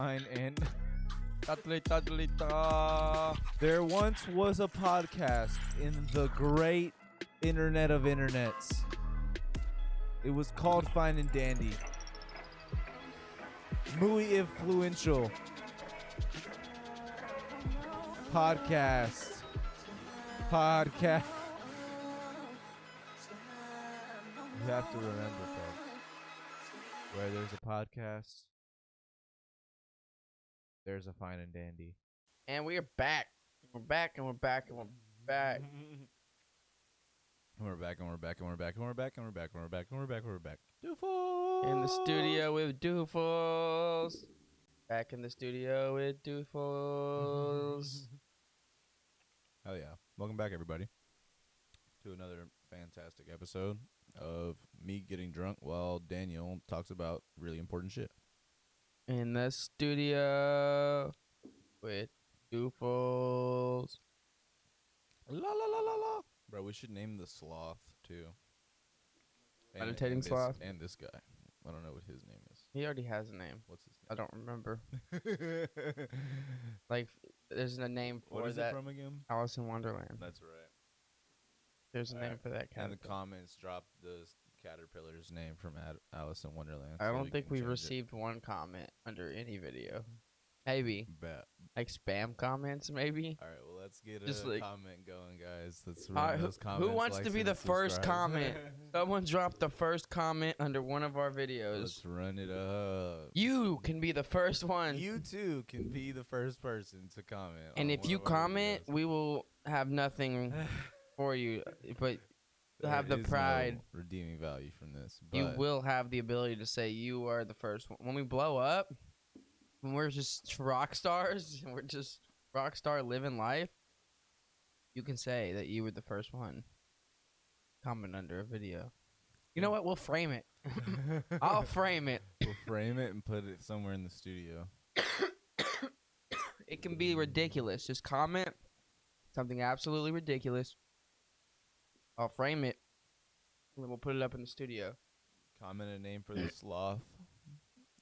And Ta-ta-ta-ta-ta. there once was a podcast in the great internet of internets. It was called Fine and Dandy. Muy influential podcast. You have to remember, folks, where there's a podcast, there's a Fine and Dandy. And we are back. We're back and we're back and we're back. And we're back and we're back and we're back and we're back and we're back and we're back and we're back and we're back. Doofus! In the studio with Doofus. Back in the studio with Doofus. Hell yeah. Welcome back, everybody, to another fantastic episode of me getting drunk while Daniel talks about really important shit. In the studio with Doofus. La la la la la. Bro, we should name the sloth, too. Meditating sloth? And this guy. I don't know what his name is. He already has a name. What's his I don't remember. name? Like, there's a name for What is that. it from again? Alice in Wonderland. That's right. There's a name for that And the caterpillar. comments drop the caterpillar's name from Alice in Wonderland. I so don't we think can we change it. received one comment under any video. Maybe. Bet. Like spam comments, maybe. All right, well, let's get Just a like- comment going, guys. Let's run Alright, those who comments. wants to likes, be and the first subscribes. comment? Someone dropped the first comment under one of our videos. Let's run it up. You can be the first one. You too can be the first person to comment. And on if one you of our comment, videos. we will have nothing for you. But you'll have There the is no pride. redeeming value from this. You But will have the ability to say you are the first one. When we blow up, when we're just rock stars, and we're just rock star living life, you can say that you were the first one. Comment under a video. You know what? We'll frame it. I'll frame it. We'll frame it and put it somewhere in the studio. It can be ridiculous. Just comment something absolutely ridiculous. I'll frame it. And then we'll put it up in the studio. Comment a name for the sloth,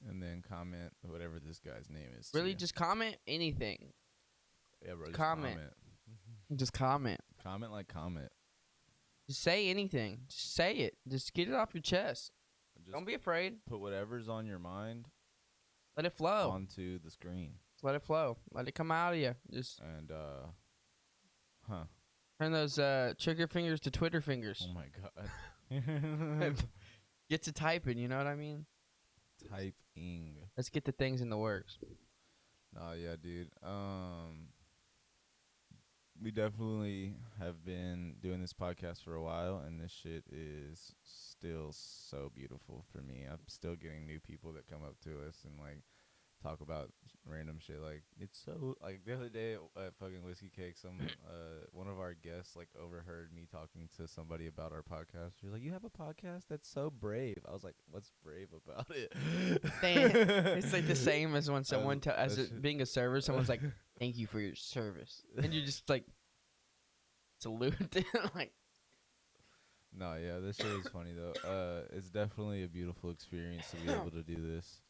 and then comment whatever this guy's name is. Really, too. just comment anything. yeah, bro. Just comment. Just comment. Comment like comment. Just say anything. Just say it. Just get it off your chest. Just Don't be afraid. put whatever's on your mind Let it flow. onto the screen. Just let it flow. Let it come out of you. Just And huh. turn those trigger fingers to Twitter fingers. Oh my god. Get to typing, you know what I mean? Typing. Let's get the things in the works. Oh yeah, dude. We definitely have been doing this podcast for a while, and this shit is still so beautiful for me. I'm still getting new people that come up to us and like talk about random shit. Like it's so like the other day at fucking Whiskey Cake, one of our guests like overheard me talking to somebody about our podcast. She's like, "You have a podcast? That's so brave." I was like, "What's brave about it?" It's like the same as when someone, being a server, someone's like, "Thank you for your service," and you just like salute, like. No, yeah, this shit is funny though. It's definitely a beautiful experience to be able to do this,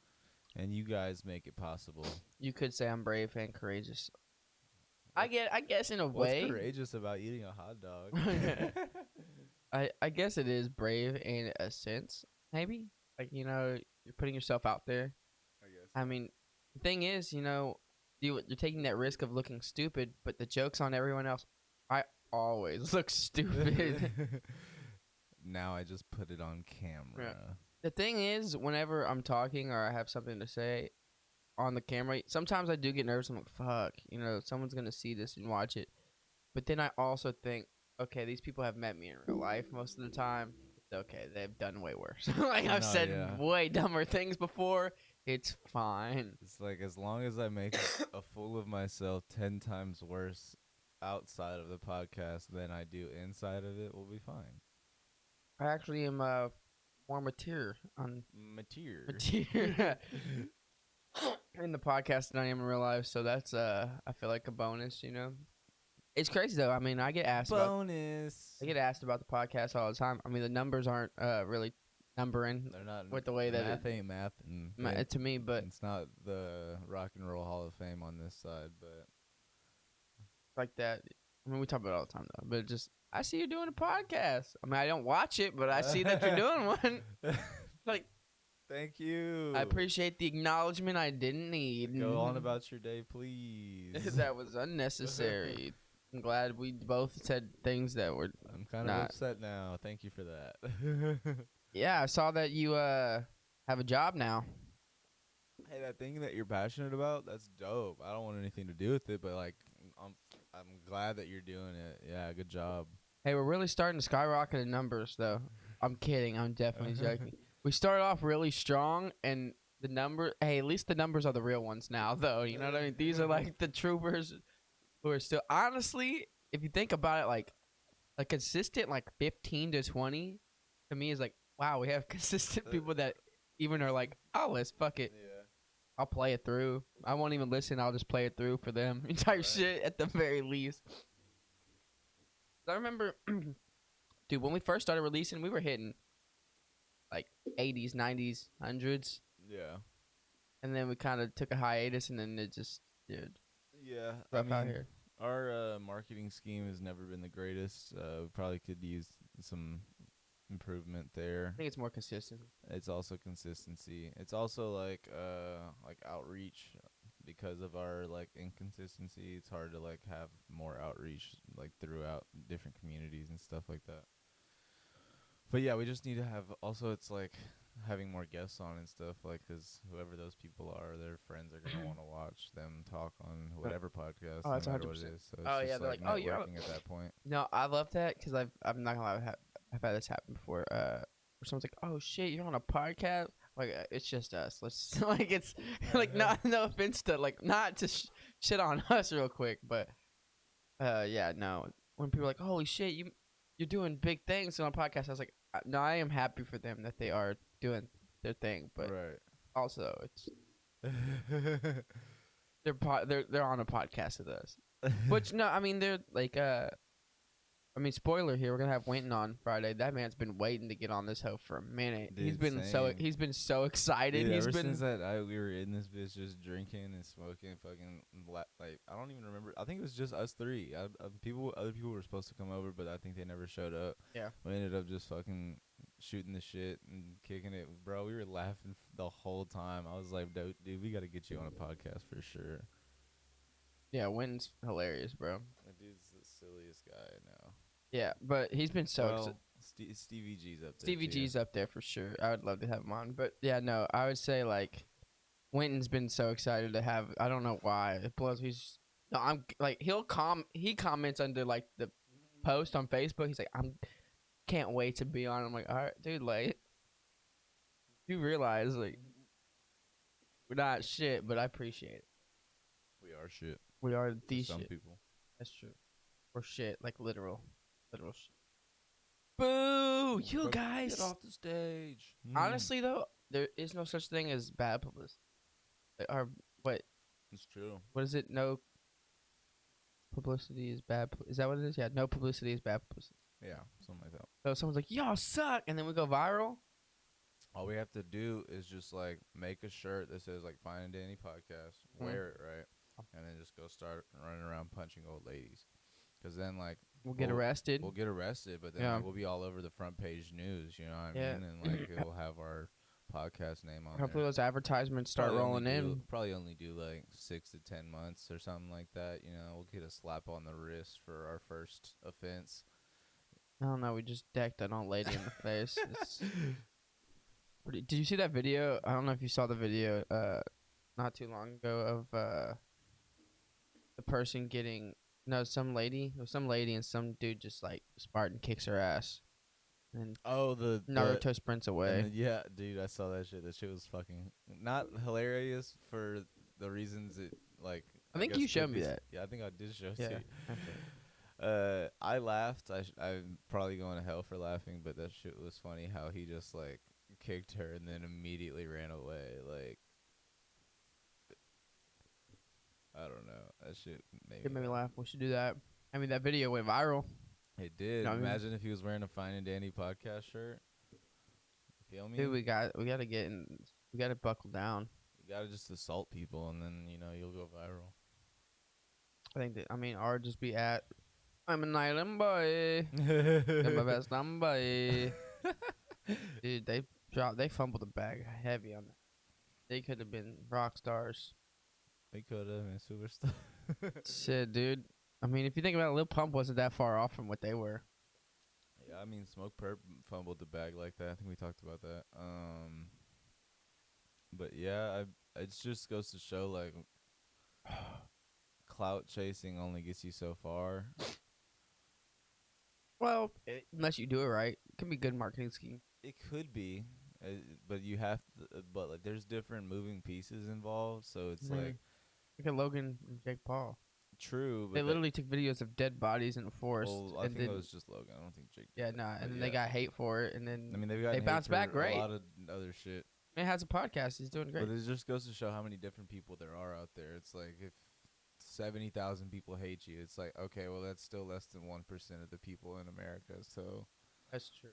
and you guys make it possible. You could say I'm brave and courageous. I guess in a What's way, courageous about eating a hot dog? I guess it is brave in a sense, maybe. Like, you know, you're putting yourself out there. I guess. I mean, the thing is, you know, you're taking that risk of looking stupid, but the joke's on everyone else. I always look stupid. Now I just put it on camera. The thing is, whenever I'm talking or I have something to say on the camera, sometimes I do get nervous. I'm like, fuck, you know, someone's going to see this and watch it. But then I also think, okay, these people have met me in real life most of the time. Okay, they've done way worse. Like, I've No, said yeah. way dumber things before. It's fine. It's like as long as I make a fool of myself 10 times worse outside of the podcast than I do inside of it, we'll be fine. I actually am more mature on Mature. in the podcast than I am in real life. So that's I feel like a bonus, you know. It's crazy though. I mean, I get asked about Bonus. the podcast all the time. I mean, the numbers aren't really numbering They're not. with the way that math ain't math, and to me, but it's not the Rock and Roll Hall of Fame on this side. But like that. I mean, we talk about it all the time though. But just I see you doing a podcast. I mean, I don't watch it, but I see that you're doing one. Like, thank you. I appreciate the acknowledgement I didn't need. Go on about your day, please. That was unnecessary. I'm glad we both said things that were. I'm kind of upset now. Thank you for that. Yeah, I saw that you have a job now. Hey, that thing that you're passionate about, that's dope. I don't want anything to do with it, but like, I'm glad that you're doing it. Yeah, good job. Hey, we're really starting to skyrocket in numbers, though. I'm kidding. I'm definitely joking. We started off really strong, and the number. Hey, at least the numbers are the real ones now, though. You know what I mean? These are like the troopers who are still. Honestly, if you think about it, like a consistent like 15 to 20, to me is like, wow, we have consistent people that even are like, oh, let's fuck it. Yeah. I'll play it through. I won't even listen. I'll just play it through for them. Type shit at the very least. I remember, dude, when we first started releasing, we were hitting like 80s, 90s, 100s. Yeah. And then we kind of took a hiatus, and then it just, dude, Yeah. rough out here. Our marketing scheme has never been the greatest. We probably could use some improvement there. I think it's more consistent. It's also consistency. It's also like outreach, because of our like inconsistency. It's hard to like have more outreach like throughout different communities and stuff like that. But yeah, we just need to have. Also, it's like having more guests on and stuff, like, because whoever those people are, their friends are gonna want to watch them talk on whatever podcast. Oh, that's no matter what 100%. it is. So it's Oh, just yeah, they're like like, oh, you're networking at that point. No, I love that because I'm not gonna lie, I've had this happen before. Where someone's like, "Oh shit, you're on a podcast." Like, it's just us. Let's like it's like no offense to like not to shit on us real quick, but yeah, no. When people are like, "Holy shit, you're doing big things on a podcast," I was like, no, I am happy for them that they are doing their thing, but Right. also it's they're on a podcast with us. Which no, I mean they're like I mean, spoiler here, we're gonna have Winton on Friday. That man's been waiting to get on this hoe for a minute. Dude, he's been so excited. Dude, he's ever been since we were in this bitch just drinking and smoking, fucking like I don't even remember. I think it was just us three. Other people were supposed to come over, but I think they never showed up. Yeah. We ended up just fucking shooting the shit and kicking it, bro. We were laughing the whole time. I was like, dude, we got to get you on a podcast for sure. Yeah, Winton's hilarious, bro. That dude's the silliest guy I know. Yeah, but he's been so Well, Stevie G's up there. Stevie G's up there for sure. I would love to have him on, but yeah, no, I would say like Winton's been so excited to have. I don't know why it blows. I'm like he comments under like the post on Facebook. He's like, can't wait to be on. I'm like, all right, dude, like you realize like we're not shit, but I appreciate it. We are shit. We are the shit. Some people. That's true. We're shit, like literal shit. Boo! You guys. Get off the stage. Honestly, though, there is no such thing as bad publicity. Or what? It's true. What is it? No publicity is bad. Is that what it is? Yeah, no publicity is bad publicity. Yeah, something like that. So someone's like, "Y'all suck," and then we go viral. All we have to do is just like make a shirt that says like Fine and Danny Podcast, wear it right, and then just go start running around punching old ladies. Because then like we'll get arrested. We'll get arrested, but then like, we'll be all over the front page news. You know what I mean? And like it will have our podcast name on. Hopefully those advertisements start rolling in. Probably only do like 6 to 10 months or something like that. You know, we'll get a slap on the wrist for our first offense. I don't know. We just decked an old lady in the face. Did you see that video? I don't know if you saw the video not too long ago of the person getting some lady and some dude just like Spartan kicks her ass. And Naruto sprints away. Yeah, dude, I saw that shit. That shit was fucking not hilarious for the reasons it like. I think you showed me that. Yeah, I think I did show it to Yeah. you. I laughed. I'm probably going to hell for laughing, but that shit was funny. How he just like kicked her and then immediately ran away. Like, I don't know. That shit made me laugh. We should do that. I mean, that video went viral. It did. Imagine if he was wearing a Fine and Danny podcast shirt. Feel me? Dude, we got to get in. We got to buckle down. You gotta just assault people, and then you'll go viral. I think that, I mean, or just be at, I'm an island boy. I'm my best number. Dude, they fumbled the bag heavy on that. They could have been rock stars. They could have been superstar. Shit, dude. I mean, if you think about it, Lil Pump wasn't that far off from what they were. Yeah, I mean, Smoke Perp fumbled the bag like that. I think we talked about that. But yeah, it just goes to show like clout chasing only gets you so far. Well, unless you do it right, it can be a good marketing scheme. It could be, but you have to. But like, there's different moving pieces involved, so it's like Look at Logan and Jake Paul. true. But They literally took videos of dead bodies in the forest. well, I and think then, it was just Logan. I don't think Jake. yeah, did it, nah, but and then yeah. they got hate for it, and then I mean, they've got they bounced back great. A lot of other shit. Man has a podcast. He's doing great. But it just goes to show how many different people there are out there. It's like if 70,000 people hate you, it's like, okay, well, that's still less than 1% of the people in America. So That's true.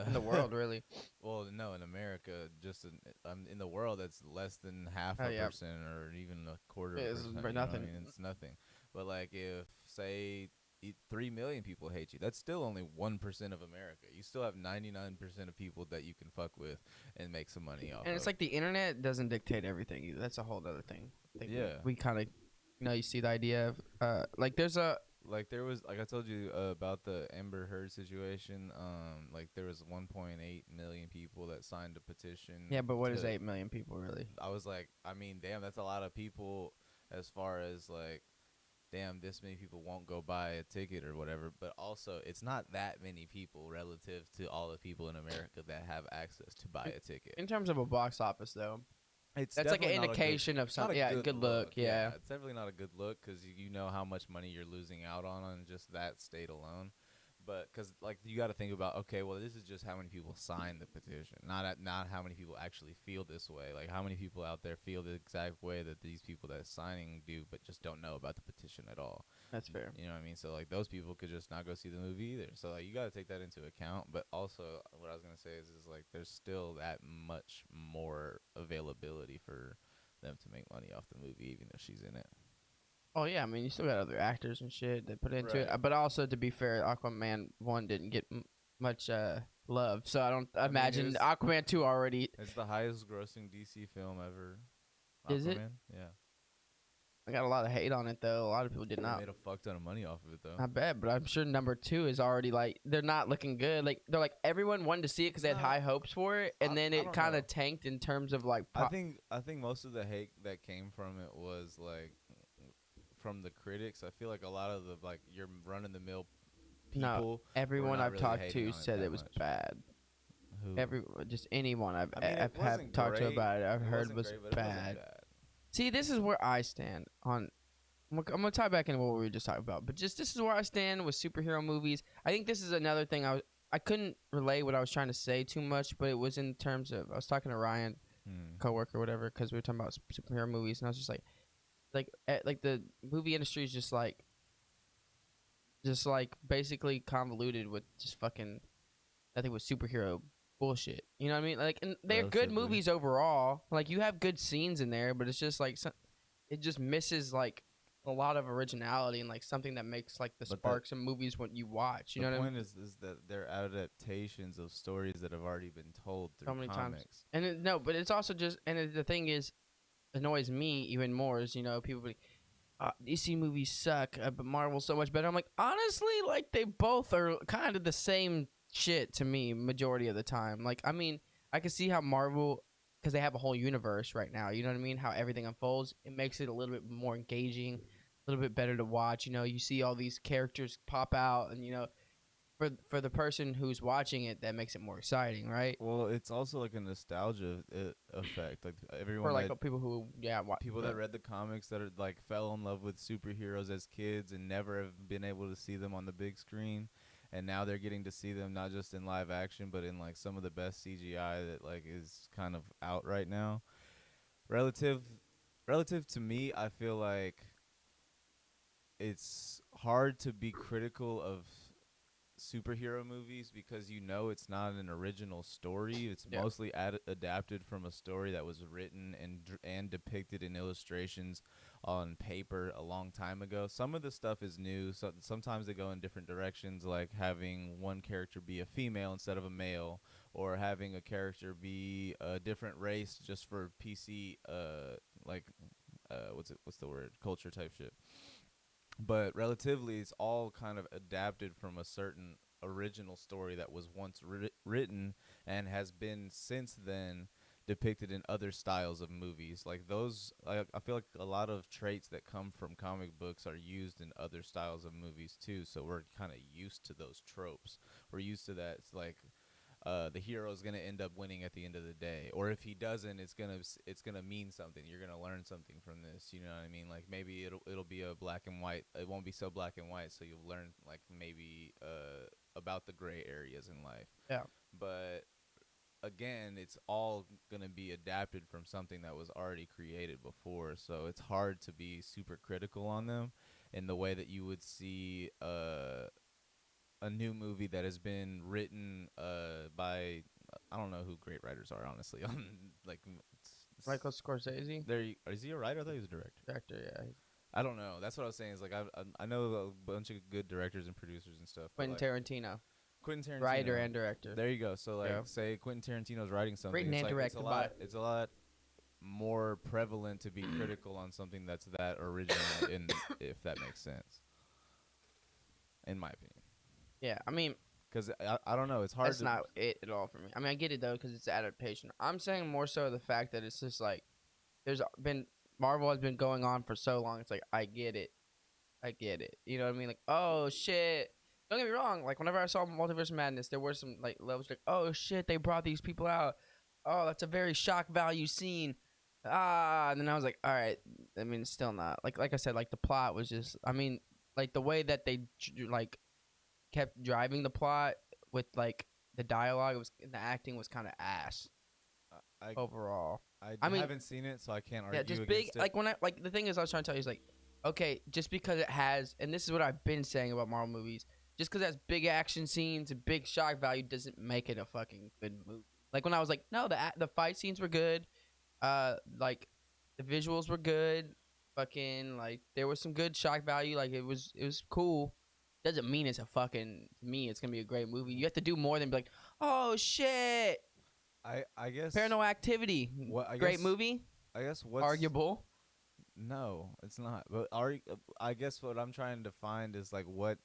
In the world, really. Well, no, in America, just in the world, that's less than half a yeah. percent or even a quarter of a It's percent. You know what nothing. I mean, it's nothing. But like if say 3 million people hate you, that's still only 1% of America. You still have 99% of people that you can fuck with and make some money off. And it's like the internet doesn't dictate everything either. That's a whole other thing. I think Yeah. we kind of, you see the idea of like there's a like there was like I told you about the Amber Heard situation. Like there was 1.8 million people that signed a petition. yeah, but what is 8 million people really? I was like, I mean, damn, that's a lot of people. As far as like, damn, this many people won't go buy a ticket or whatever. But also, it's not that many people relative to all the people in America that have access to buy a ticket. In terms of a box office, though, It's that's like an definitely not a indication of it's not something. a Yeah, good look. Yeah. it's definitely not a good look because you know how much money you're losing out on just that state alone. But because like you got to think about, okay, well, this is just how many people signed the petition, not how many people actually feel this way. Like how many people out there feel the exact way that these people that are signing do, but just don't know about the petition at all. That's fair. You know what I mean? So like those people could just not go see the movie either. So like you got to take that into account. But also, what I was gonna say is like there's still that much more availability for them to make money off the movie, even if she's in it. Oh yeah, I mean you still got other actors and shit that put into Right. it, but also to be fair, Aquaman 1 didn't get much love, so I don't imagine it's- Aquaman 2 already. It's the highest grossing DC film ever. Is it? Aquaman? Yeah. I got a lot of hate on it though. A lot of people did They not. made a fuck ton of money off of it though. I bet, but I'm sure number 2 is already like they're not looking good. Like they're like everyone wanted to see it because they had No. high hopes for it, and then I it don't kind know. of tanked in terms of like. I think most of the hate that came from it was like from the critics. I feel like a lot of the like your run of the mill people. No, everyone not I've really talked hating to on it said that it was much. bad. Who? Just anyone I've I mean, it I've have wasn't talked to great. about it, I've It heard wasn't was great, but it wasn't bad. See, this is where I stand on. I'm gonna tie back into what we were just talking about, but just this is where I stand with superhero movies. I think this is another thing I couldn't relay what I was trying to say too much, but it was in terms of I was talking to Ryan, coworker, or whatever, because we were talking about superhero movies, and I was just like the movie industry is just like basically convoluted with just fucking nothing with superhero bullshit. You know what I mean? Like, and they're good Relatively. movies overall. Like, you have good scenes in there, but it's just like it just misses like a lot of originality and like something that makes like the But sparks in movies when you watch. You the know what I mean? point is that they're adaptations of stories that have already been told through So many times. comics. And no, but it's also just the thing is annoys me even more is people be DC movies suck, but Marvel's so much better. I'm like, honestly, like they both are kind of the same shit to me majority of the time. Like, I mean, I can see how Marvel, because they have a whole universe right now. You know what I mean? How everything unfolds, it makes it a little bit more engaging, a little bit better to watch. You see all these characters pop out, and for the person who's watching it, that makes it more exciting, right? Well, it's also like a nostalgia effect. Like everyone, For like that, people who people that read the comics that are like fell in love with superheroes as kids and never have been able to see them on the big screen, and now they're getting to see them not just in live action but in like some of the best CGI that like is kind of out right now. Relative to me, I feel like it's hard to be critical of superhero movies because you know it's not an original story. It's Yeah. mostly adapted from a story that was written and depicted in illustrations on paper a long time ago. Some of the stuff is new. So sometimes they go in different directions, like having one character be a female instead of a male, or having a character be a different race just for PC, like what's the word, culture type shit. But relatively, it's all kind of adapted from a certain original story that was once written and has been since then depicted in other styles of movies. Like those, I feel like a lot of traits that come from comic books are used in other styles of movies too. So we're kind of used to those tropes. We're used to that. It's like the hero is gonna end up winning at the end of the day, or if he doesn't, it's gonna mean something. You're gonna learn something from this. You know what I mean? Like maybe it'll be a black and white. It won't be so black and white, so you'll learn like maybe about the gray areas in life. Yeah. But again, it's all gonna be adapted from something that was already created before, so it's hard to be super critical on them in the way that you would see a new movie that has been written by I don't know who great writers are, honestly. Like Michael Scorsese, is he a writer? I thought he was a director. director. Yeah. I don't know. That's what I was saying. Is like I know a bunch of good directors and producers and stuff. Quentin Tarantino, Quentin Tarantino, writer and director. There you go. So like, Yeah. say Quentin Tarantino's writing something. Written It's and like, it's a directed lot. by- It's a lot more prevalent to be critical on something that's that original, if that makes sense. In my opinion. Yeah, I mean, Because I don't know. It's hard. that's not it at all for me. I mean, I get it though because it's adaptation. I'm saying more so the fact that it's just like there's been Marvel has been going on for so long. It's like I get it. You know what I mean? Like, oh shit. Don't get me wrong. Like whenever I saw Multiverse of Madness, there were some like levels like, oh shit, they brought these people out. Oh, that's a very shock value scene. And then I was like, all right. I mean, it's still not like I said. Like the plot was just. I mean, like the way that they like kept driving the plot with like the dialogue the acting was kind of ass I overall. I mean, haven't seen it, so I can't argue Yeah, just against big it. like when I like the thing is I was trying to tell you is like, okay, just because it has, and this is what I've been saying about Marvel movies, just because it has big action scenes and big shock value doesn't make it a fucking good movie. Like when I was like, no, the fight scenes were good, like the visuals were good, fucking like there was some good shock value, like it was cool. Doesn't mean it's a fucking, to me it's gonna be a great movie. You have to do more than be like, oh shit, I guess Paranormal Activity, great movie, I guess what's arguable. No, it's not. But I guess what I'm trying to find is like what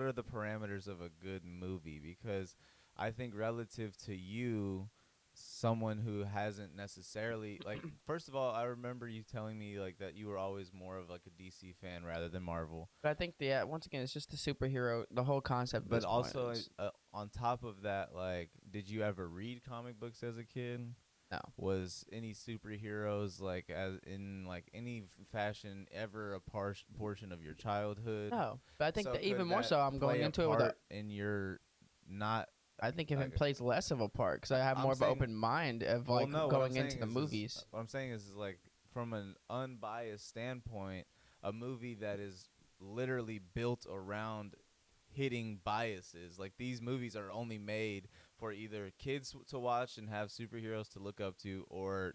are the parameters of a good movie? Because I think relative to you, someone who hasn't necessarily like first of all, I remember you telling me like that you were always more of like a DC fan rather than Marvel. But I think once again, it's just the superhero, the whole concept. But also on top of that, like, did you ever read comic books as a kid? No. Was any superheroes like as in like any fashion ever a portion of your childhood? No, but I think So that even could more that so, I'm going play a into it with a. part in your not. I think if Okay. it plays less of a part, because I have I'm more of an saying- open mind of Well, like no, what I'm going saying into the is movies. what I'm saying is like from an unbiased standpoint, a movie that is literally built around hitting biases. Like these movies are only made for either kids to watch and have superheroes to look up to, or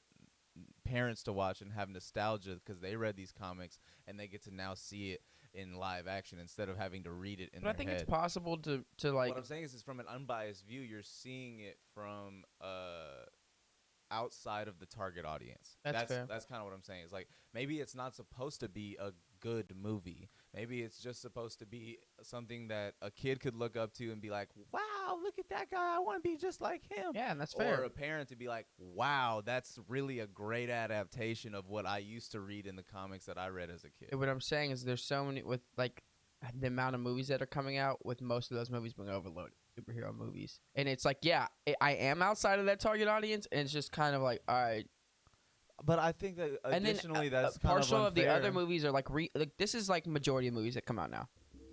parents to watch and have nostalgia because they read these comics and they get to now see it in live action instead of having to read it in But I their think head. it's possible to like. What I'm saying is from an unbiased view, you're seeing it from outside of the target audience. That's fair. That's kind of what I'm saying. It's like maybe it's not supposed to be a good movie. Maybe it's just supposed to be something that a kid could look up to and be like, "Wow, look at that guy! I want to be just like him." Yeah, and that's Or fair. a parent to be like, "Wow, that's really a great adaptation of what I used to read in the comics that I read as a kid." And what I'm saying is, there's so many with like the amount of movies that are coming out, with most of those movies being overloaded, superhero movies, and it's like, yeah, I am outside of that target audience, and it's just kind of like, all right. But I think that additionally, and then that's kind partial of of the other unfair. movies are like this is like majority of movies that come out now.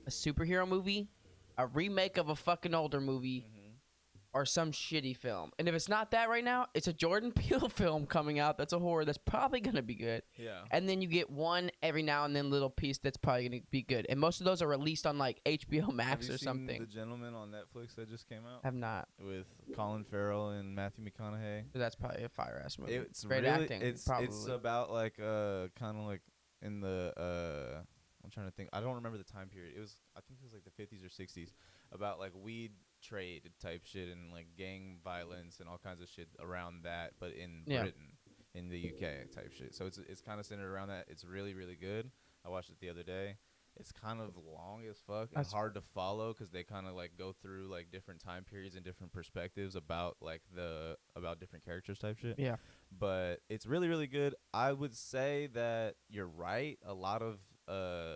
A superhero movie, a remake of a fucking older movie, Mhm. or some shitty film. And if it's not that right now, it's a Jordan Peele film coming out that's a horror that's probably going to be good. Yeah. And then you get one every now and then little piece that's probably going to be good. And most of those are released on like HBO Have Max you or seen something. The Gentleman on Netflix that just came out Have not. with Colin Farrell and Matthew McConaughey? That's probably a fire ass movie. It's Great really, acting. It's probably. about like kind of like in the I'm trying to think. I don't remember the time period. I think it was like the 50s or 60s, about like weed trade type shit and like gang violence and all kinds of shit around that, but in Britain, in the UK type shit. So it's kind of centered around that. It's really really good. I watched it the other day. It's kind of long as fuck and hard to follow because they kind of like go through like different time periods and different perspectives about like about different characters type shit. Yeah. But it's really really good. I would say that you're right. A lot of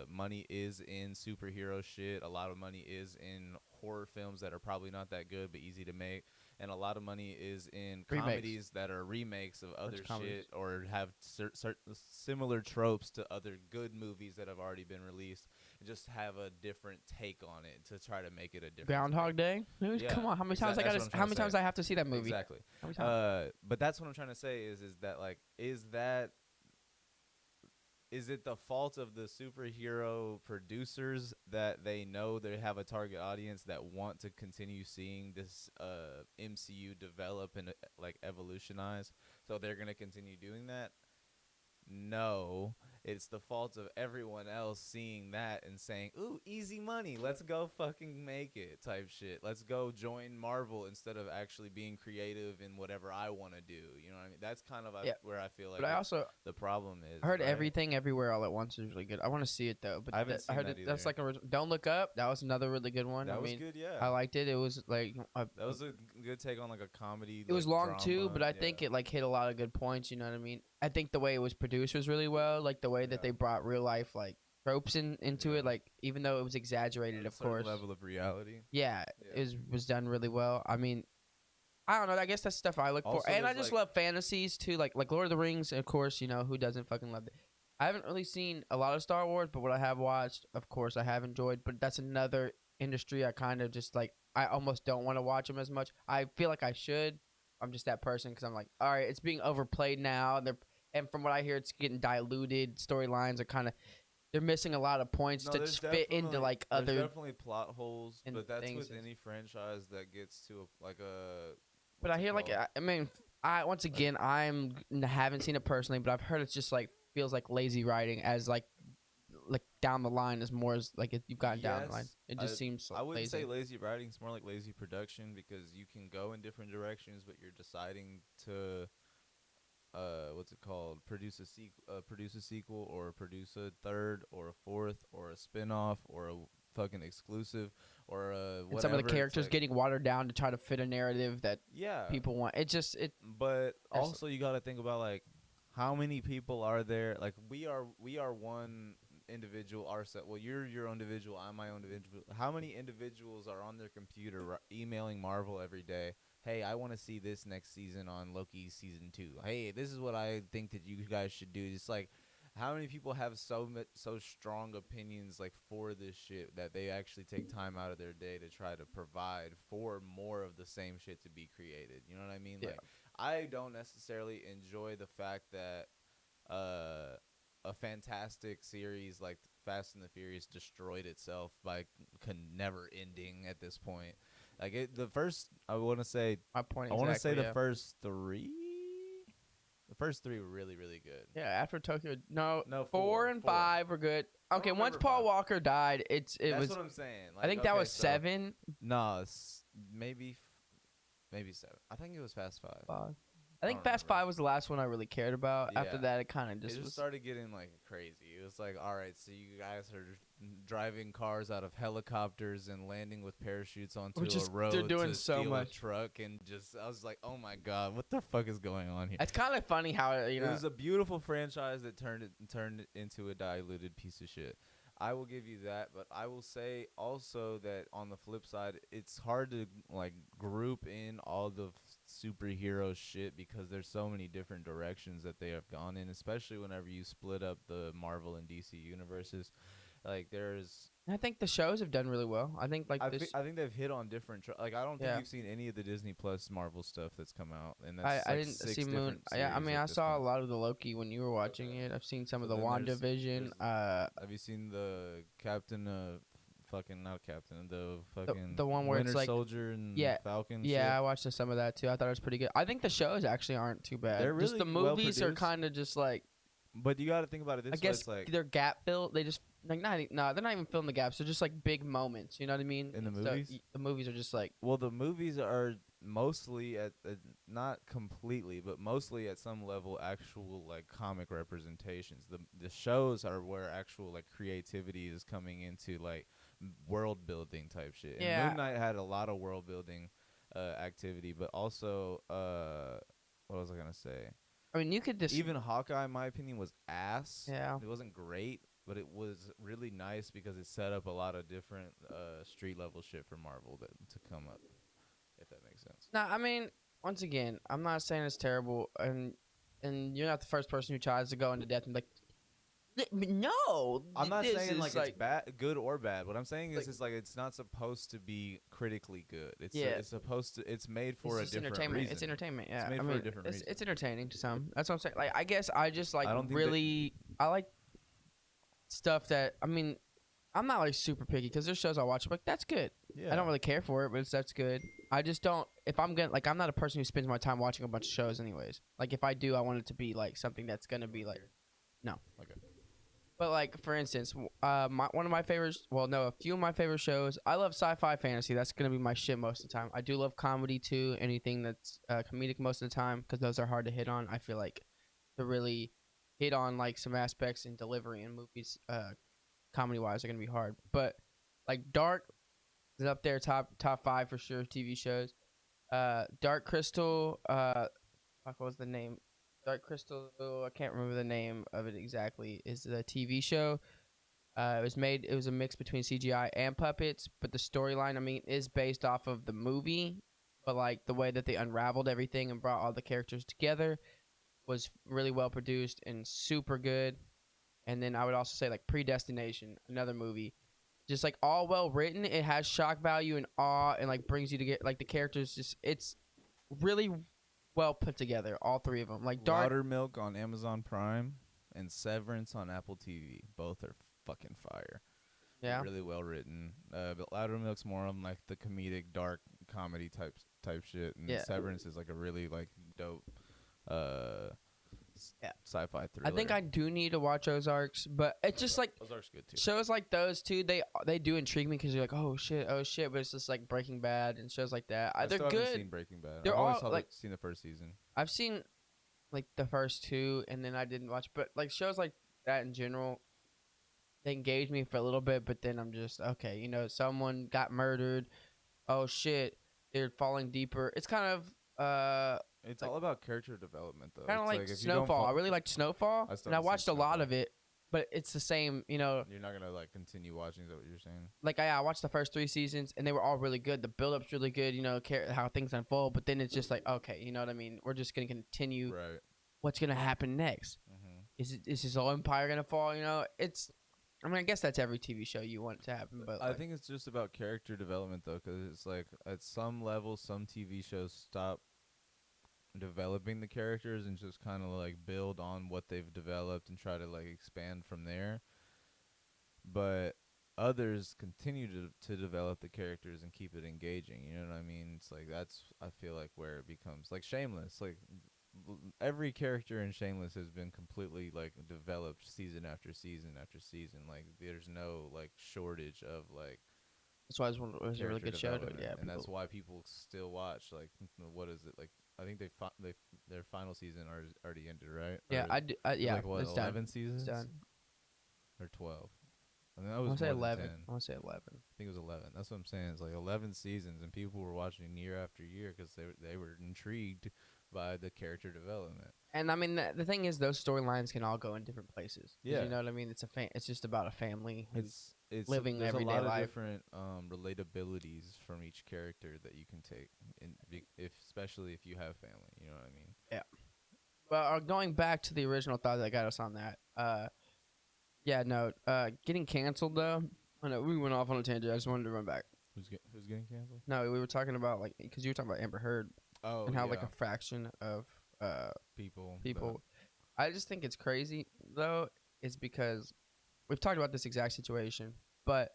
money is in superhero shit. A lot of money is in horror films that are probably not that good but easy to make, and a lot of money is in comedies that are remakes of other shit or have similar tropes to other good movies that have already been released, and just have a different take on it to try to make it a different Groundhog Day. Yeah, Come on, how many times how many times I have to see that movie? Exactly. How many times? But that's what I'm trying to say is that like is it the fault of the superhero producers that they know they have a target audience that want to continue seeing this MCU develop and like evolutionize, so they're going to continue doing that? No, it's the fault of everyone else seeing that and saying, "Ooh, easy money. Let's go fucking make it," type shit. Let's go join Marvel instead of actually being creative in whatever I want to do. You know what I mean? That's kind of where I feel like but I also the problem is. I heard right? Everything Everywhere All at Once is really good. I want to see it though, but I haven't seen heard that that's either. like Don't Look Up. That was another really good one. That was good, yeah. I liked it. It was like that was a good take on like a comedy. It was long drama. too, but I think it like hit a lot of good points. You know what I mean? I think the way it was produced was really well. Like the way that they brought real life like tropes into it. Like even though it was exaggerated, of course. Level of reality. Yeah, it was done really well. I mean, I don't know. I guess that's stuff I look Also, for, and I just love fantasies too. Like Lord of the Rings, of course. You know who doesn't fucking love it? I haven't really seen a lot of Star Wars, but what I have watched, of course, I have enjoyed. But that's another industry I kind of just like. I almost don't want to watch them as much. I feel like I should. I'm just that person because I'm like, all right, it's being overplayed now. And from what I hear, it's getting diluted. Storylines are they're missing a lot of points to fit into like other. There's definitely plot holes, but that's with any franchise that gets to a. But I hear like I mean, once again I haven't seen it personally, but I've heard it's just like feels like lazy writing as like down the line as more as like you've gotten down the line. It just seems I wouldn't lazy. say lazy writing. It's more like lazy production because you can go in different directions, but you're deciding to what's it called? Produce a sequel or produce a third or a fourth or a spin-off or a fucking exclusive or whatever. And some of the characters getting watered down to try to fit a narrative that people want. But also you got to think about like how many people are there? Like we are one individual ourselves. Well, you're your own individual. I'm my own individual. How many individuals are on their computer emailing Marvel every day? Hey, I want to see this next season on Loki season 2. Hey, this is what I think that you guys should do. It's like, how many people have so strong opinions like for this shit that they actually take time out of their day to try to provide for more of the same shit to be created? You know what I mean? Yeah. Like, I don't necessarily enjoy the fact that a fantastic series like Fast and the Furious destroyed itself by never ending at this point. Like the first, I want to say, the first three. The first three were really, really good. Yeah, after Tokyo, no, 4 and 5 were good. Okay, once Paul Walker died, that's what I'm saying. Like, I think that was 7. No, maybe 7. I think it was Fast 5. I think Fast 5 was the last one I really cared about. Yeah. After that, it kind of just started getting like crazy. It was like, all right, so you guys are driving cars out of helicopters and landing with parachutes onto a road. They're doing so much. A truck and I was like, oh my god, what the fuck is going on here? It's kind of funny how it was a beautiful franchise that turned it into a diluted piece of shit. I will give you that, but I will say also that on the flip side, it's hard to like group in all the superhero shit because there's so many different directions that they have gone in, especially whenever you split up the Marvel and DC universes. Like there's I think the shows have done really well. I think like this. I think they've hit on different like I don't think Yeah. you've seen any of the Disney Plus Marvel stuff that's come out, and I, that's I like didn't 6 see Moon. different Yeah, I series mean, at I this saw a point. lot of the Loki when you were watching it. I've seen some So of the then WandaVision. have you seen the Captain fucking not Captain, the fucking The one where Winter it's like, Soldier and yeah, Falcon yeah, shit? I watched some of that too. I thought it was pretty good. I think the shows actually aren't too bad. They're Just the really well movies are produced. kind of just like, But you got to think about it this I way. guess It's like they're gap filled. They just like not no, they're not even filling the gaps. They're just like big moments. You know what I mean? in the So, movies. the movies are just like, Well, the movies are mostly at not completely, but mostly at some level actual like comic representations. The shows are where actual like creativity is coming into like world building type shit. And yeah. Moon Knight had a lot of world building activity, but also what was I gonna say? I mean, you could just Even Hawkeye, in my opinion, was ass. yeah. It wasn't great, but it was really nice because it set up a lot of different street level shit for Marvel to come up, if that makes sense. No, I mean, once again, I'm not saying it's terrible, and you're not the first person who tries to go into depth and be like, no. I'm not this saying is like it's bad, good or bad. What I'm saying is, like- it's like it's not supposed to be critically good. It's Yeah. It's supposed to. It's made for it's a just different entertainment. reason. It's entertainment. Yeah, made I for a mean, different reason. it's entertaining to some. That's what I'm saying. Like, I guess I just like I don't think really. I like stuff that. I mean, I'm not like super picky because there's shows I watch. I'm like, that's good. Yeah. I don't really care for it, but that's good. I just don't. If I'm gonna like, I'm not a person who spends my time watching a bunch of shows, anyways. Like, if I do, I want it to be like something that's gonna be like, no. Okay. But like, for instance, one of my favorites. Well, no, a few of my favorite shows. I love sci-fi fantasy. That's gonna be my shit most of the time. I do love comedy too. Anything that's comedic most of the time, because those are hard to hit on. I feel like to really hit on like some aspects in delivery in movies, comedy wise, are gonna be hard. But like Dark is up there, top 5 for sure. TV shows. Dark Crystal. Fuck, what was the name? Dark Crystal. I can't remember the name of it exactly. Is the TV show? It was a mix between CGI and puppets, but the storyline, I mean, is based off of the movie. But like the way that they unraveled everything and brought all the characters together was really well produced and super good. And then I would also say like Predestination, another movie, just like all well written. It has shock value and awe, and like brings you to get like the characters. Just it's really well put together. All 3 of them, like Dark. Laudermilk on Amazon Prime and Severance on Apple TV. Both are fucking fire. Yeah, Really well written. But Laudermilk's more on like the comedic, dark comedy type shit, and Yeah. Severance is like a really like dope, Yeah. sci-fi thriller. I think I do need to watch Ozarks, but it's just like Ozark's good too. shows like those two. They do intrigue me because you're like, oh shit, but it's just like Breaking Bad and shows like that. I They're still haven't good. seen Breaking Bad. They're I've only all, like- seen the first season. I've seen like the first 2, and then I didn't watch. But like shows like that in general, they engage me for a little bit. But then I'm just okay. Someone got murdered. Oh shit, they're falling deeper. It's kind of It's like- all about character development, though. kind of It's like if you don't Snowfall. I fall- really liked Snowfall, I still and I haven't seen watched a lot Snowfall. of it. But it's the same, You're not gonna like continue watching. Is that what you're saying? like I watched the first 3 seasons and they were all really good. The build up's really good, how things unfold. But then it's just like, okay, you know what I mean? We're just gonna continue. Right. What's gonna happen next? Mm-hmm. Is this whole empire gonna fall? I guess that's every TV show you want it to happen. But I like, think it's just about character development, though, because it's like at some level, some TV shows stop developing the characters and just kind of like build on what they've developed and try to like expand from there. But others continue to develop the characters and keep it engaging. You know what I mean? It's like that's I feel like where it becomes like Shameless. Like every character in Shameless has been completely like developed season after season after season. Like there's no like shortage of like that's why it was a really character good show. development, Yeah, and that's people- why people still watch. Like, what is it like? I think their final season already ended, right? yeah, Or yeah, like what, it's done. 11 seasons It's done. or 12? I think that I was want to say more than 11. 10. I want to say 11. I think it was 11. That's what I'm saying. It's like 11 seasons, and people were watching year after year because they were intrigued by the character development. And I mean, the thing is, those storylines can all go in different places. 'Cause Yeah. you know what I mean. It's just about a family. and- It's living there's everyday a lot life. of different relatabilities from each character that you can take, especially if you have family. You know what I mean? But going back to the original thought that got us on that, Yeah, no. Getting canceled though. I know we went off on a tangent. I just wanted to run back. Who's getting canceled? No, we were talking about like because you were talking about Amber Heard Oh and how like yeah, a fraction of people. people. I just think it's crazy though. Is because we've talked about this exact situation, but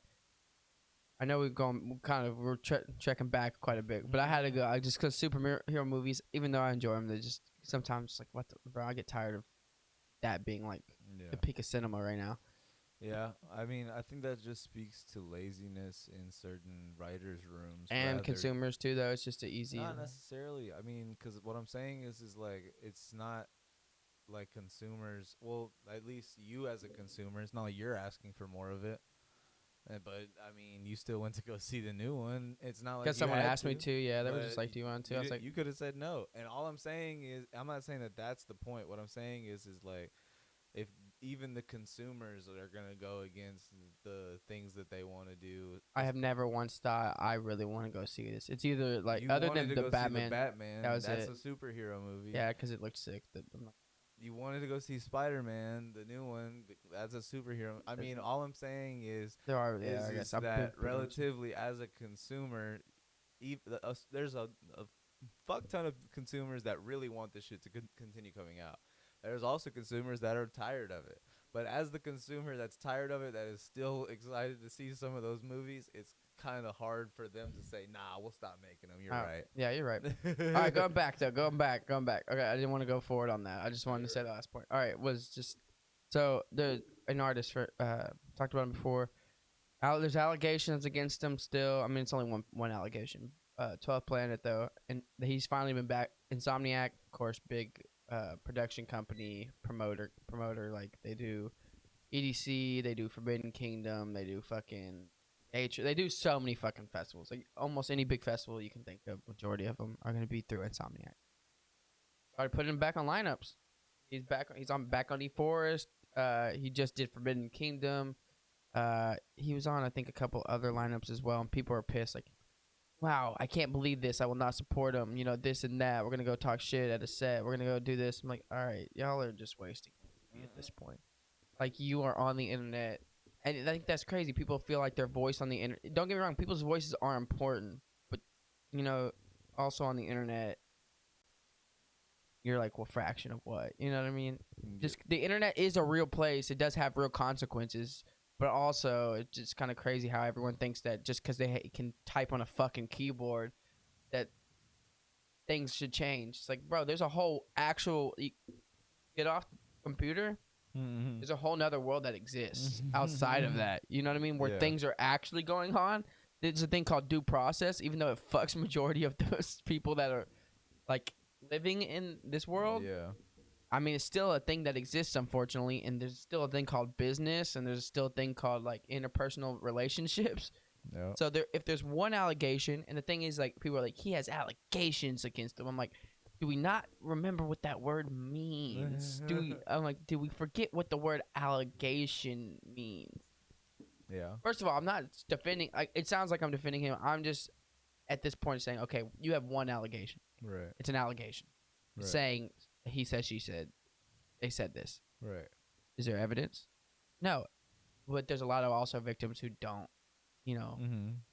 I know we've gone kind of we're checking back quite a bit. But I had to go. I just because superhero movies, even though I enjoy them, they just sometimes like what the, bro. I get tired of that being like the Yeah. peak of cinema right now. Yeah, I mean, I think that just speaks to laziness in certain writers' rooms, And rather consumers too, though. It's just a easy. not necessarily. I mean, because what I'm saying is like it's not like consumers. Well, at least you as a consumer, it's not like you're asking for more of it. But I mean, you still went to go see the new one. It's not like Because you someone had asked me to. to, yeah, they were But just like, "Do you want to?" I was like, you could have said no. And all I'm saying is, I'm not saying that that's the point. What I'm saying is like if even the consumers are gonna go against the things that they want to do. "I have never once thought I really want to go see this." It's either like You other wanted than to the go see the Batman, Batman. that was That's it. a superhero movie. Yeah, because it looked sick. I'm like, You wanted to go see Spider-Man, the new one. That's a superhero. I mean, all I'm saying there are, yeah, is I guess is I'm that pretty much. relatively as a consumer, there's a fuck ton of consumers that really want this shit to continue coming out. There's also consumers that are tired of it. But as the consumer that's tired of it, that is still excited to see some of those movies, it's kind of hard for them to say, "Nah, we'll stop making them." You're right. Yeah, you're right. All right, going back though, going back. Okay, I didn't want to go forward on that. I just wanted to say the last point. All right, was just so an artist for talked about him before. There's allegations against him still. I mean, it's only one allegation. 12th Planet though, and he's finally been back. Insomniac, of course, big production company promoter. Like they do EDC, they do Forbidden Kingdom, they do fucking they do so many fucking festivals. Like almost any big festival you can think of, majority of them are gonna be through Insomniac. Started putting him back on lineups. He's back. He's on back on E-Forest. He just did Forbidden Kingdom. He was on I think a couple other lineups as well, and people are pissed. Like, wow, I can't believe this. I will not support him. You know, this and that. We're gonna go talk shit at a set. We're gonna go do this. I'm like, all right, y'all are just wasting me at this point. Like, you are on the internet, and I think that's crazy. People feel like their voice on the internet. Don't get me wrong, people's voices are important, but you know, also on the internet, you're like, well, fraction of what? You know what I mean? Just the internet is a real place. It does have real consequences, but also it's just kind of crazy how everyone thinks that just because they can type on a fucking keyboard, that things should change. It's like, bro, there's a whole actual get off the computer. Mm-hmm. There's a whole nother world that exists outside of that. You know what I mean? Where Yeah. things are actually going on. There's a thing called due process, even though it fucks majority of those people that are like living in this world. Yeah. I mean, it's still a thing that exists, unfortunately, and there's still a thing called business, and there's still a thing called like interpersonal relationships. Yeah. So there, if there's one allegation, and the thing is, like, people are like, he has allegations against him. I'm like, do we not remember what that word means? I'm like, do we forget what the word allegation means? Yeah. First of all, I'm not defending. It sounds like I'm defending him. I'm just at this point saying, okay, you have one allegation. Right. It's an allegation. Right. Saying he said, she said, they said this. Right. Is there evidence? No. But there's a lot of also victims who don't, you know,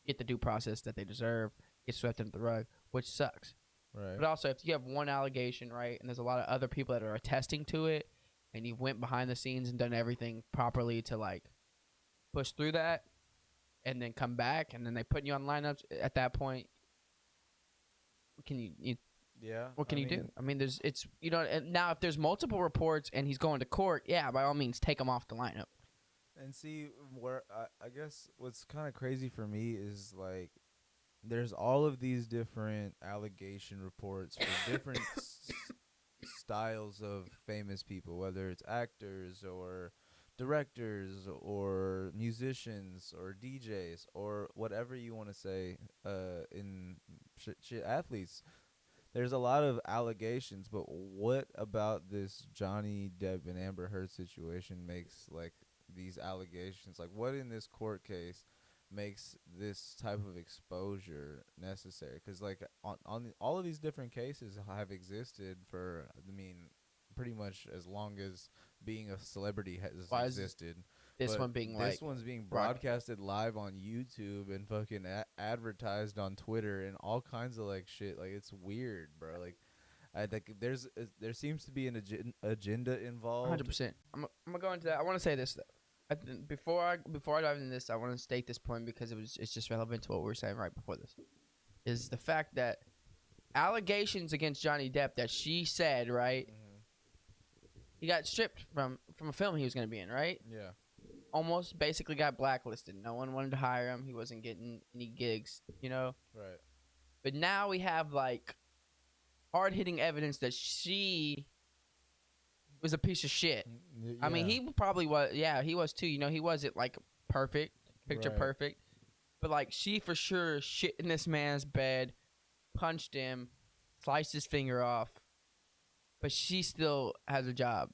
get the due process that they deserve, get swept under the rug, which sucks. Right. But also, if you have one allegation, right, and there's a lot of other people that are attesting to it, and you went behind the scenes and done everything properly to, like, push through that, and then come back, and then they put you on lineups, at that point, what can you yeah. what can you do? I mean, it's, you know, and now if there's multiple reports and he's going to court, yeah, by all means, take him off the lineup. And see, where I guess what's kind of crazy for me is like, there's all of these different allegation reports for different styles of famous people, whether it's actors or directors or musicians or DJs or whatever you want to say, in athletes. There's a lot of allegations, but what about this Johnny Depp and Amber Heard situation makes like these allegations? Like, what in this court case makes this type of exposure necessary? Because like all of these different cases have existed for, I mean, pretty much as long as being a celebrity has Why is existed. this But one being this like one's being broad- broadcasted live on YouTube and fucking advertised on Twitter and all kinds of like shit. Like it's weird, bro. Like I think there seems to be an agenda involved. 100%. I'm gonna go into that. I want to say this though. Before I dive into this, I want to state this point because it's just relevant to what we were saying right before this. Is the fact that allegations against Johnny Depp that she said, right? He got stripped from a film he was going to be in, right? Yeah. Almost basically got blacklisted. No one wanted to hire him. He wasn't getting any gigs, you know? Right. But now we have like hard-hitting evidence that she was a piece of shit. I mean, he probably was. Yeah, he was too. You know, he wasn't like perfect, picture Right. perfect. But like she for sure shit in this man's bed, punched him, sliced his finger off. But she still has a job.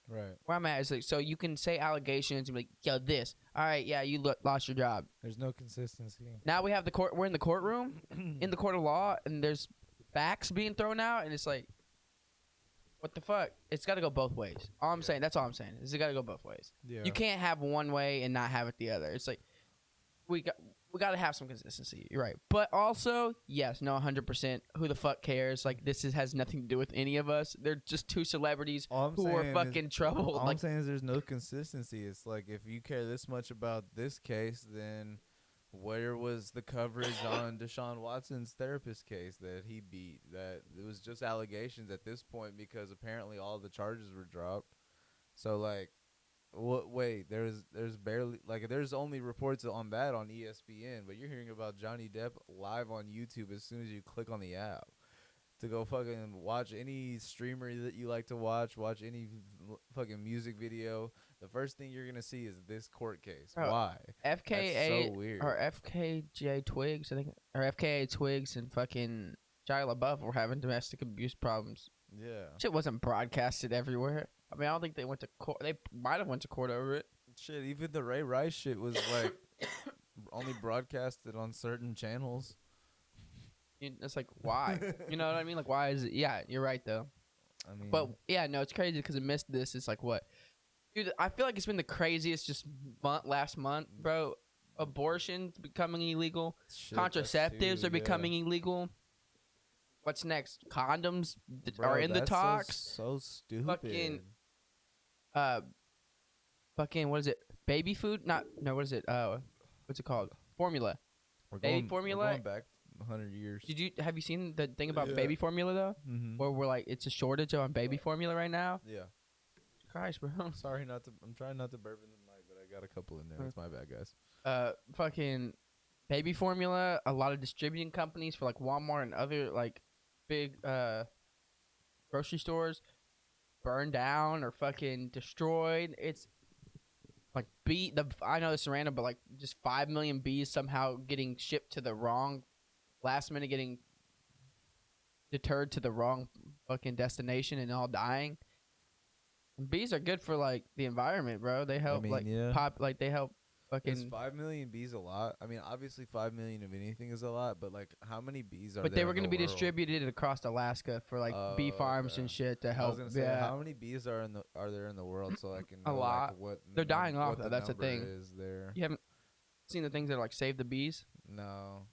Right. Where I'm at is like, so you can say allegations and be like, yo, this. All right, yeah, you lost your job. There's no consistency. Now we have the court. We're in the courtroom, in the court of law, and there's facts being thrown out, and it's like, what the fuck? It's got to go both ways. All I'm saying, that's all I'm saying. Is it got to go both ways. Yeah. You can't have one way and not have it the other. It's like we got to have some consistency. You're right. But also, yes, no, 100%. Who the fuck cares? Like has nothing to do with any of us. They're just two celebrities who are fucking troubled. All Like, I'm saying is there's no consistency. It's like if you care this much about this case, then where was the coverage on Deshaun Watson's therapist case that he beat? That it was just allegations at this point because apparently all the charges were dropped. So like, what? Wait, there's barely like there's only reports on that on ESPN, but you're hearing about Johnny Depp live on YouTube as soon as you click on the app to go fucking watch any streamer that you like to watch any fucking music video. The first thing you're gonna see is this court case. Bro, Why? FKA That's so weird. or FKJ Twigs, I think, or FKA Twigs and fucking Shia LaBeouf were having domestic abuse problems. Yeah. Shit wasn't broadcasted everywhere. I mean, I don't think they went to court. They might have went to court over it. Shit, even the Ray Rice shit was like only broadcasted on certain channels. It's like, why? You know what I mean? Like, why is it? Yeah, you're right though. I mean, But yeah, no, it's crazy because it missed this. It's like what, dude? I feel like it's been the craziest just last month, bro. Abortions becoming illegal. shit, that Contraceptives too, are becoming illegal. What's next? Condoms Bro, are in the that's talks. So stupid. Fucking what is it? Baby food? What is it? What's it called? Formula. We're baby going, formula? We're going back 100 years. Have you seen the thing about Yeah. baby formula though? Mm-hmm. Where we're like, it's a shortage on baby formula right now. Yeah. Christ, bro. I'm sorry not to. I'm trying not to burp in the mic, but I got a couple in there. That's my bad, guys. Fucking baby formula. A lot of distributing companies for like Walmart and other like big grocery stores burned down or fucking destroyed. It's like I know this is random, but like just 5 million bees somehow getting shipped to the wrong last minute, getting deterred to the wrong fucking destination and all dying. And bees are good for like the environment, bro. They help they help fucking. Is 5 million bees a lot? I mean, obviously 5 million of anything is a lot, but like, how many bees are But there? they were going to be distributed across Alaska for like bee farms okay. and shit to I was help. gonna say, Yeah, how many bees are there in the world so I can A know, lot. Like, what They're dying what off, though. That's the number thing. Is there? you haven't seen the things that like save the bees. No.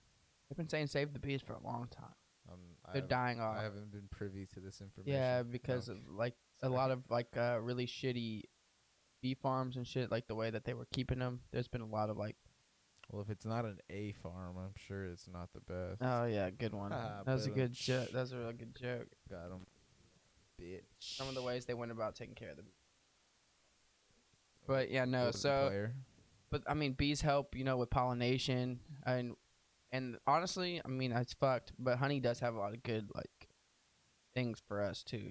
They've been saying save the bees for a long time. I They're haven't- dying off. I haven't been privy to this information. Yeah, because No. of like a lot of like really shitty bee farms and shit. Like the way that they were keeping them. There's been a lot of like. Well, if it's not an A farm, I'm sure it's not the best. Oh yeah, good one. That was a But, good joke. That was a really good joke. Got him. Bitch. Some of the ways they went about taking care of them. But yeah, no. What was the So, player? but I mean, bees help, with pollination and honestly, I mean, it's fucked. But honey does have a lot of good like things for us too,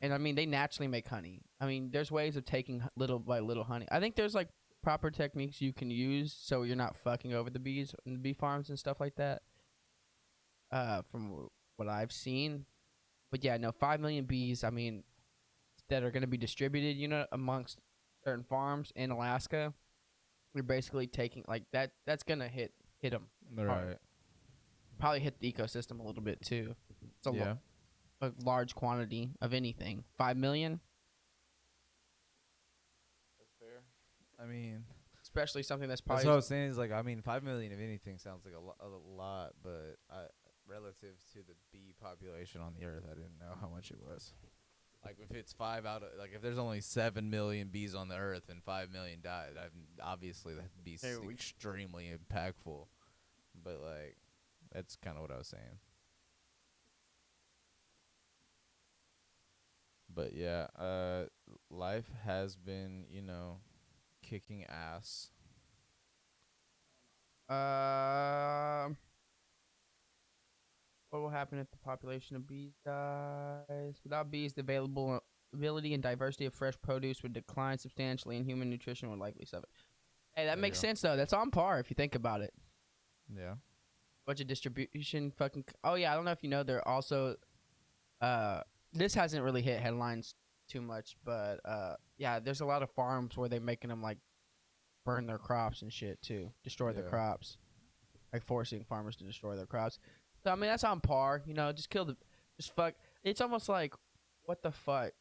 And I mean, they naturally make honey. I mean, there's ways of taking little by little honey. I think there's like proper techniques you can use so you're not fucking over the bees and the bee farms and stuff like that. From what I've seen, but yeah, no, 5 million bees. I mean, that are going to be distributed, amongst certain farms in Alaska. We're basically taking like that. That's gonna hit them. Right. Probably hit the ecosystem a little bit too. It's Yeah. a large quantity of anything. 5 million. I mean, especially something that's that's probably what I was saying. Is like, I mean, 5 million if anything sounds like a lot, but relative to the bee population on the earth, I didn't know how much it was. Like if it's if there's only 7 million bees on the earth and 5 million died, obviously that'd be Hey, we- extremely impactful. But like, that's kind of what I was saying. But yeah, life has been, kicking ass. um, what will happen if the population of bees dies? Without bees, the availability and diversity of fresh produce would decline substantially, and human nutrition would likely suffer. Hey, that There you makes go. sense though. That's on par if you think about it. Yeah. Bunch of distribution, fucking. Oh yeah, I don't know if you know. They're also this hasn't really hit headlines too much, but yeah, there's a lot of farms where they're making them like burn their crops and shit too, destroy their Yeah. crops, like forcing farmers to destroy their crops. So I mean that's on par, just kill the, just fuck. It's almost like, what the fuck,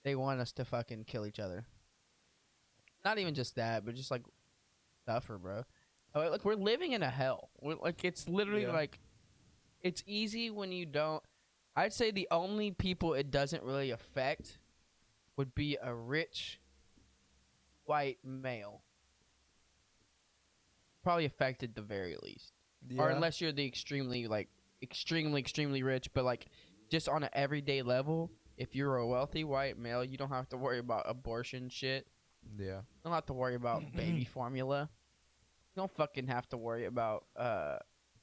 they want us to fucking kill each other. Not even just that, but just like tougher, bro. Like we're living in a hell. Like it's literally Yeah. like, it's easy when you don't. I'd say the only people it doesn't really affect would be a rich white male. Probably affected the very least. Or Yeah. unless you're the extremely rich, but like just on an everyday level, if you're a wealthy white male, you don't have to worry about abortion shit. Yeah. You don't have to worry about baby formula. You don't fucking have to worry about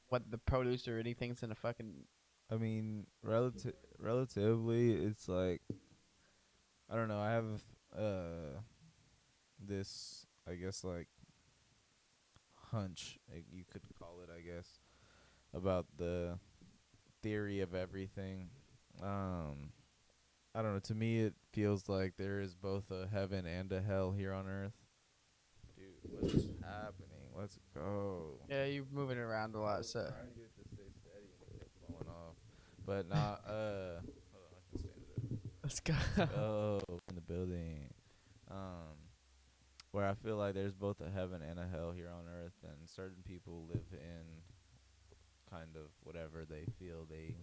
what the produce or anything's gonna fucking. I mean, relatively, it's like, I don't know. I have this, I guess, like hunch, you could call it, I guess, about the theory of everything. Um, I don't know. To me, it feels like there is both a heaven and a hell here on earth. Dude, what's happening? Let's go. Yeah, you're moving around a lot, so. Trying to get it to stay steady and it kept falling off. But nah, hold on, I can stand it up. Let's go. Let's go in the building. Where I feel like there's both a heaven and a hell here on earth, and certain people live in kind of whatever they feel they,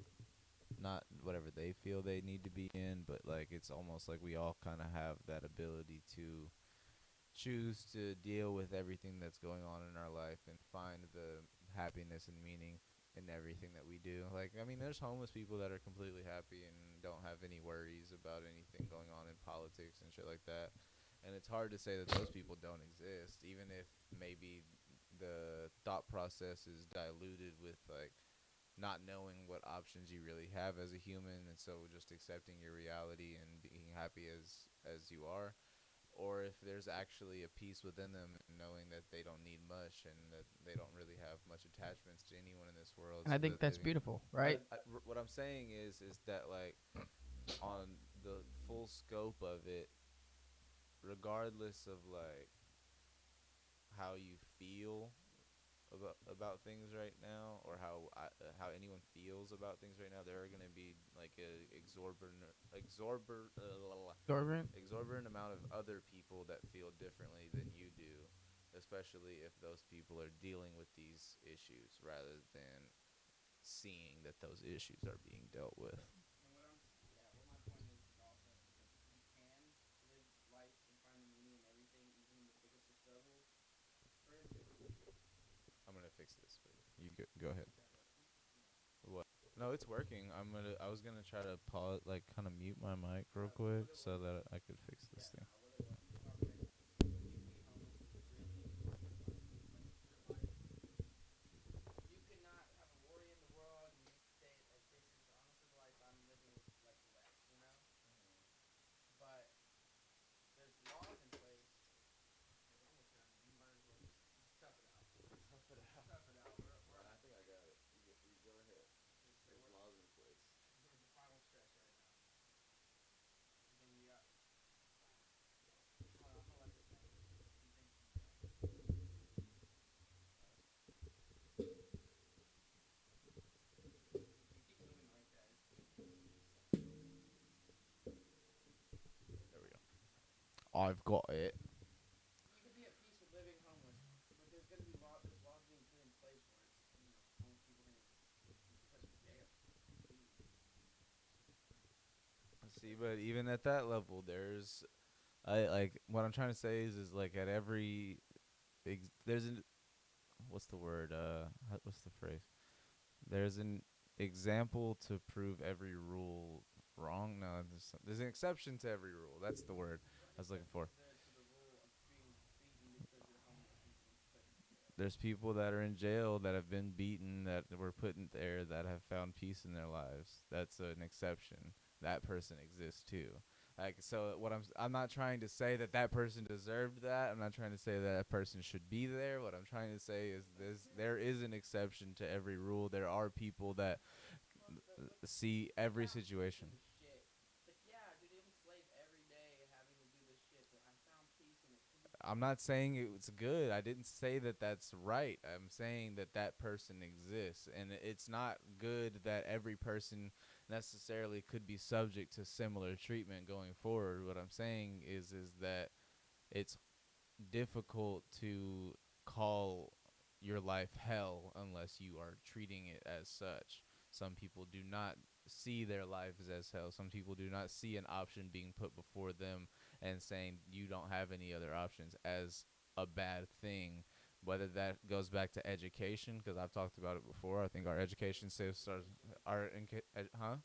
not whatever they feel they need to be in, but like it's almost like we all kind of have that ability to choose to deal with everything that's going on in our life and find the happiness and meaning in everything that we do. Like, I mean, there's homeless people that are completely happy and don't have any worries about anything going on in politics and shit like that. And it's hard to say that those people don't exist, even if maybe the thought process is diluted with like not knowing what options you really have as a human, and so just accepting your reality and being happy as you are, or if there's actually a peace within them and knowing that they don't need much and that they don't really have much attachments to anyone in this world. And I So think that that's beautiful, right? what I'm saying is that like on the full scope of it, regardless of like how you feel about things right now, or how anyone feels about things right now, there are going to be like a Exorbitant. exorbitant amount of other people that feel differently than you do, especially if those people are dealing with these issues rather than seeing that those issues are being dealt with. And what my point is also if you can live life and find the meaning in everything, even in the biggest of struggles. For instance, I'm gonna fix this, but you go ahead. What? No, it's working. I was gonna try to pause, like, kind of mute my mic real quick so that I could fix this thing. you could not have a worry in the world, and you could say it like, this is honestly the life I'm living, is like blessed. But there's laws in place. Hey, we're almost done. You might as well just tough it out. Tough it out. Tough it out. I think I got it. You go ahead. There's laws in place. we're the final stretch right now. Then you got. Hold on, I'm gonna let this thing. If you keep moving like that, it's gonna. There we go. I've got it. You could be at peace See, but even at that level, there's I like what I'm trying to say is like at every there's an what's the word what's the phrase? There's an example to prove every rule wrong. No, there's an exception to every rule. That's the word I was looking for. There's people that are in jail that have been beaten, that were put in there, that have found peace in their lives. That's an exception. That person exists too. Like, so what I'm not trying to say that that person deserved that. I'm not trying to say that that person should be there. What I'm trying to say is there is an exception to every rule. There are people that see every situation. I'm not saying it's good. I didn't say that that's right. I'm saying that that person exists, and it's not good that every person necessarily could be subject to similar treatment going forward. What I'm saying is that it's difficult to call your life hell unless you are treating it as such. Some people do not see their lives as hell. Some people do not see an option being put before them and saying you don't have any other options as a bad thing. Whether that goes back to education, because I've talked about it before. I think our education systems huh?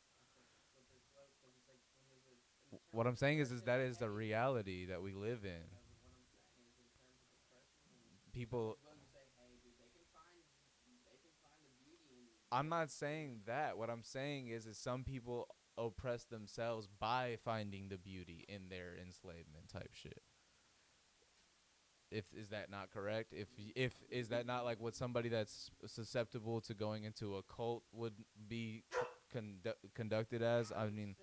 What I'm saying is that is the reality that we live in. People I'm not saying that. What I'm saying is some people oppress themselves by finding the beauty in their enslavement type shit. If is that not correct? If is that not like what somebody that's susceptible to going into a cult would be conducted as? I mean,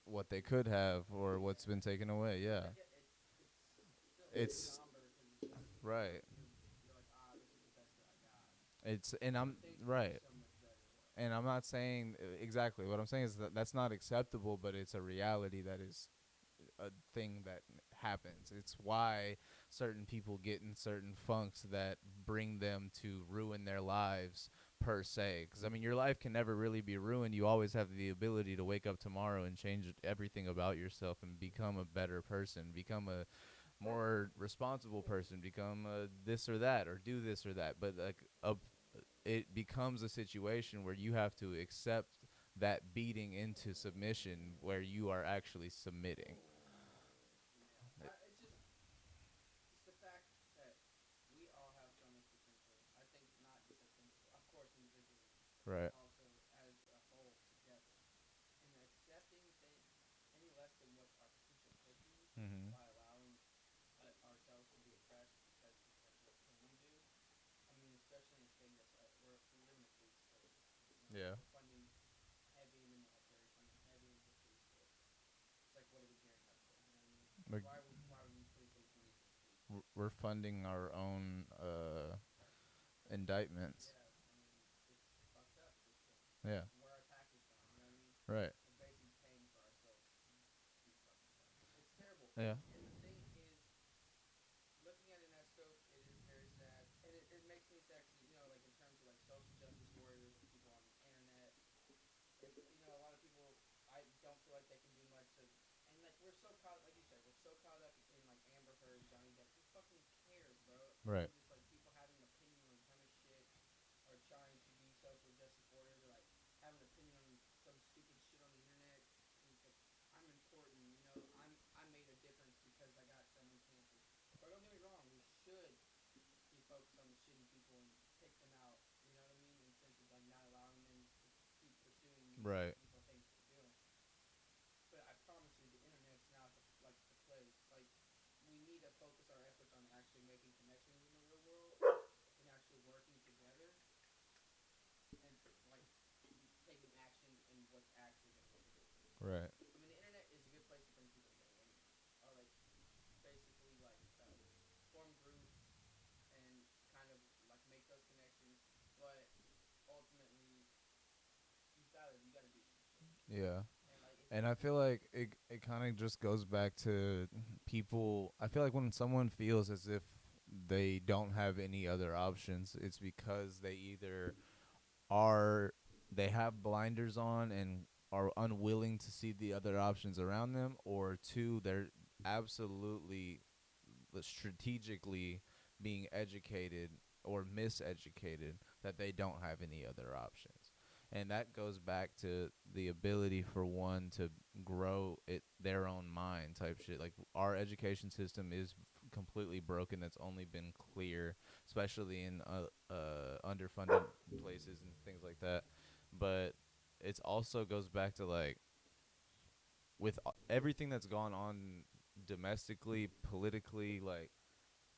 what they could have or what's been taken away. Yeah, it's right. It's and I'm right. And I'm not saying exactly what I'm saying is that that's not acceptable, but it's a reality that is a thing that happens. It's why certain people get in certain funks that bring them to ruin their lives per se. Because I mean, your life can never really be ruined. You always have the ability to wake up tomorrow and change everything about yourself and become a better person, become a more responsible person, become a this or that, or do this or that. But like it becomes a situation where you have to accept that beating into submission where you are actually submitting. Right. Mhm. Yeah. We're, we're funding our own indictments. Yeah. Right. Yeah. Right. Right. Right. Yeah. And I feel like it kind of just goes back to people. I feel like when someone feels as if they don't have any other options, it's because they either are they have blinders on and are unwilling to see the other options around them, or two, they're absolutely strategically being educated or miseducated that they don't have any other options. And that goes back to the ability for one to grow it their own mind type shit. Like our education system is completely broken. That's only been clear, especially in underfunded places and things like that. But it also goes back to like with everything that's gone on domestically, politically, like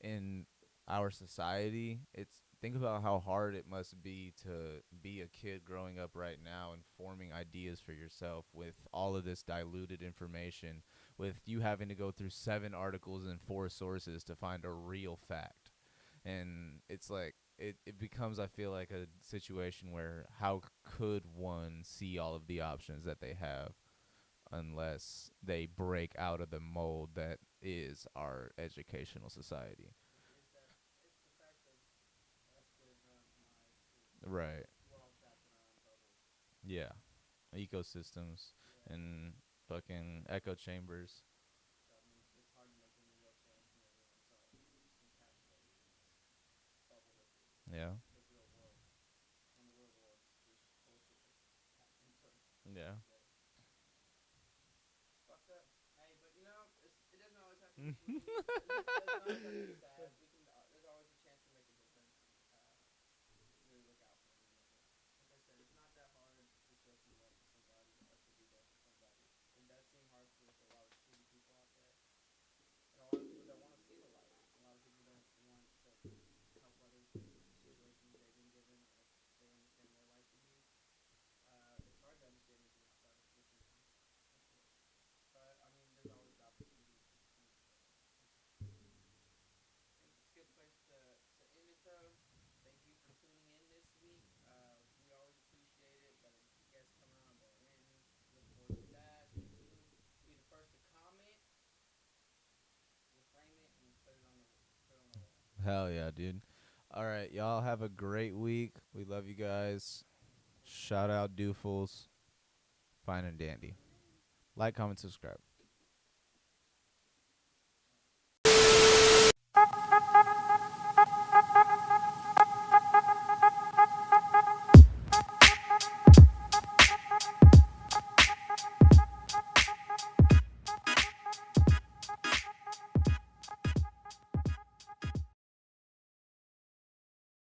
in our society, it's think about how hard it must be to be a kid growing up right now and forming ideas for yourself with all of this diluted information, with you having to go through 7 articles and 4 sources to find a real fact. And it's like it becomes, I feel like, a situation where how could one see all of the options that they have unless they break out of the mold that is our educational society. Right. Yeah. Ecosystems and fucking echo chambers. Yeah. Yeah. Hell yeah, dude. All right, y'all have a great week. We love you guys. Shout out Doofles. Fine and dandy. Like, comment, subscribe.